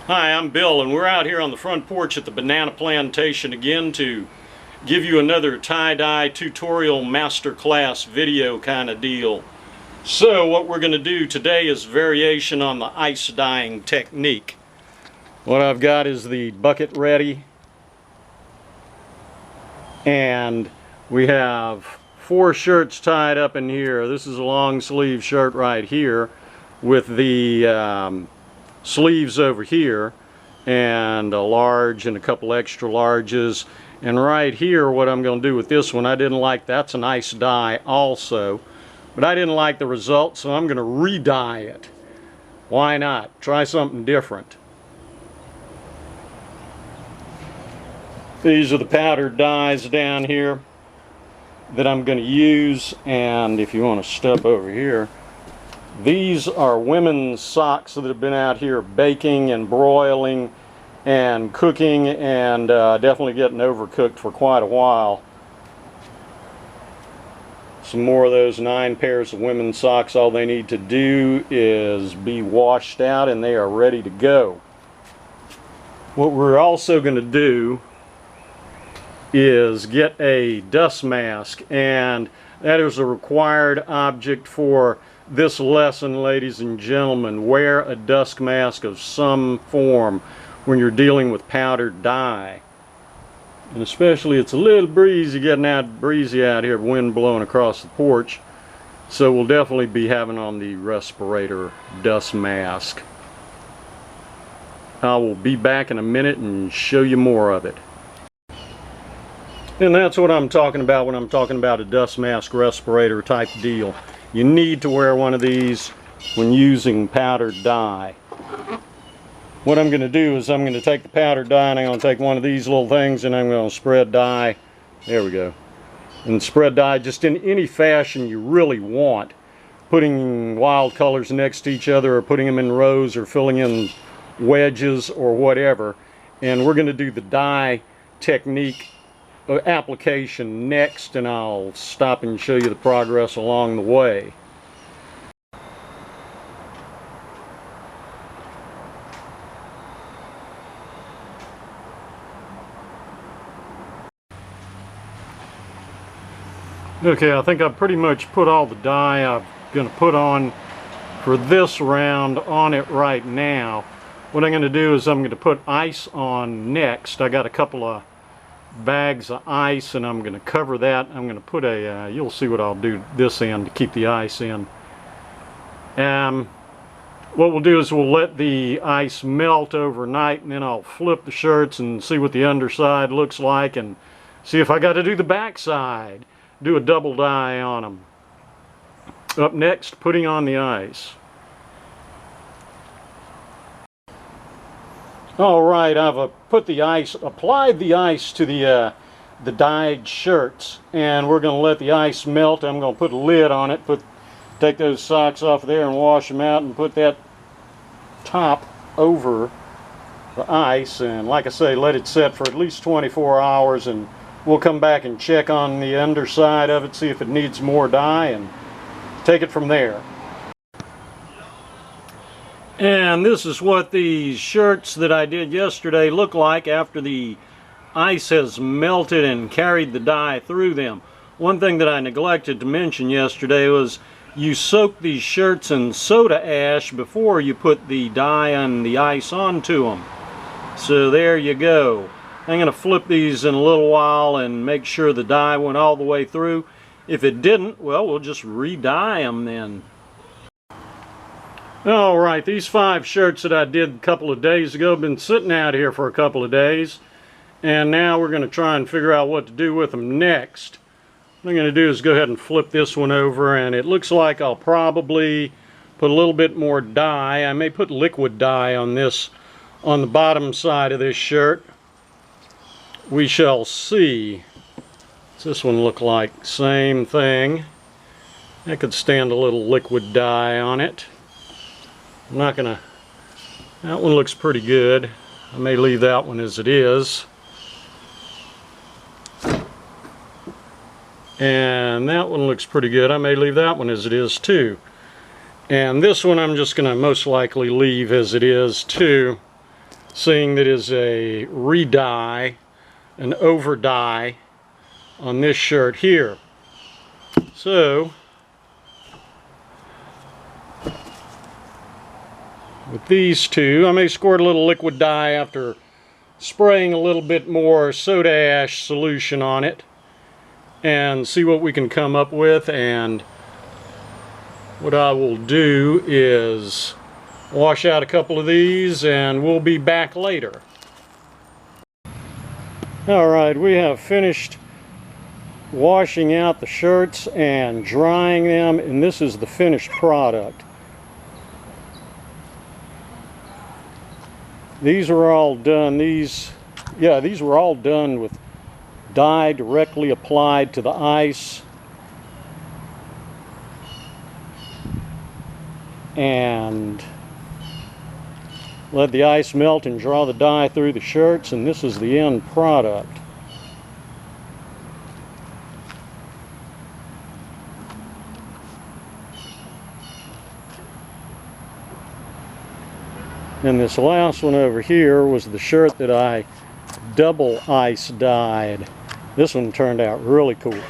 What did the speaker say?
Hi, I'm Bill, and we're out here on the front porch at the Banana Plantation again to give you another tie-dye tutorial masterclass video kind of deal. So what we're going to do today is variation on the ice dyeing technique. What I've got is the bucket ready, and we have 4 shirts tied up in here. This is a long sleeve shirt right here with the sleeves over here, and a large and a couple extra larges. And right here, what I'm going to do with this one, I didn't like, that's an ice dye also, but I didn't like the result, so I'm going to re-dye it. Why not? Try something different. These are the powdered dyes down here that I'm going to use, and if you want to step over here, these are women's socks that have been out here baking and broiling and cooking, and definitely getting overcooked for quite a while. Some more of those 9 pairs of women's socks. All they need to do is be washed out and they are ready to go. What we're also going to do is get a dust mask, and that is a required object for this lesson, ladies and gentlemen. Wear a dust mask of some form when you're dealing with powdered dye, and especially it's a little breezy out here, wind blowing across the porch, so we'll definitely be having on the respirator dust mask. I will be back in a minute and show you more of it. And that's what I'm talking about when I'm talking about a dust mask respirator type deal. You need to wear one of these when using powdered dye. What I'm going to do is I'm going to take the powdered dye and I'm going to take one of these little things and I'm going to spread dye. There we go. And spread dye just in any fashion you really want. Putting wild colors next to each other, or putting them in rows, or filling in wedges or whatever. And we're going to do the dye technique application next, and I'll stop and show you the progress along the way. Okay, I think I've pretty much put all the dye I'm going to put on for this round on it right now. What I'm going to do is I'm going to put ice on next. I got a couple of bags of ice, and I'm going to cover that. I'm going to put a you'll see what I'll do this end to keep the ice in. What we'll do is we'll let the ice melt overnight, and then I'll flip the shirts and see what the underside looks like, and see if I got to do the backside, do a double dye on them. Up next, putting on the ice. Alright, I've put the ice, applied the ice to the dyed shirts, and we're going to let the ice melt. I'm going to put a lid on it, take those socks off there and wash them out, and put that top over the ice, and like I say, let it set for at least 24 hours, and we'll come back and check on the underside of it, see if it needs more dye, and take it from there. And this is what these shirts that I did yesterday look like after the ice has melted and carried the dye through them. One thing that I neglected to mention yesterday was you soak these shirts in soda ash before you put the dye and the ice onto them. So there you go. I'm going to flip these in a little while and make sure the dye went all the way through. If it didn't, well, we'll just re-dye them then. Alright, these 5 shirts that I did a couple of days ago have been sitting out here for a couple of days, and now we're going to try and figure out what to do with them next. What I'm going to do is go ahead and flip this one over, and it looks like I'll probably put a little bit more dye. I may put liquid dye on this, on the bottom side of this shirt. We shall see. What's this one look like? Same thing. I could stand a little liquid dye on it. I'm not gonna, that one looks pretty good. I may leave that one as it is. And that one looks pretty good. I may leave that one as it is too. And this one I'm just gonna most likely leave as it is too. seeing that is a re-dye, an over dye on this shirt here. So with these two, I may squirt a little liquid dye after spraying a little bit more soda ash solution on it and see what we can come up with. And what I will do is wash out a couple of these and we'll be back later. Alright, we have finished washing out the shirts and drying them, and this is the finished product. These are all done, these were all done with dye directly applied to the ice. And let the ice melt and draw the dye through the shirts, and this is the end product. And this last one over here was the shirt that I double ice dyed. This one turned out really cool.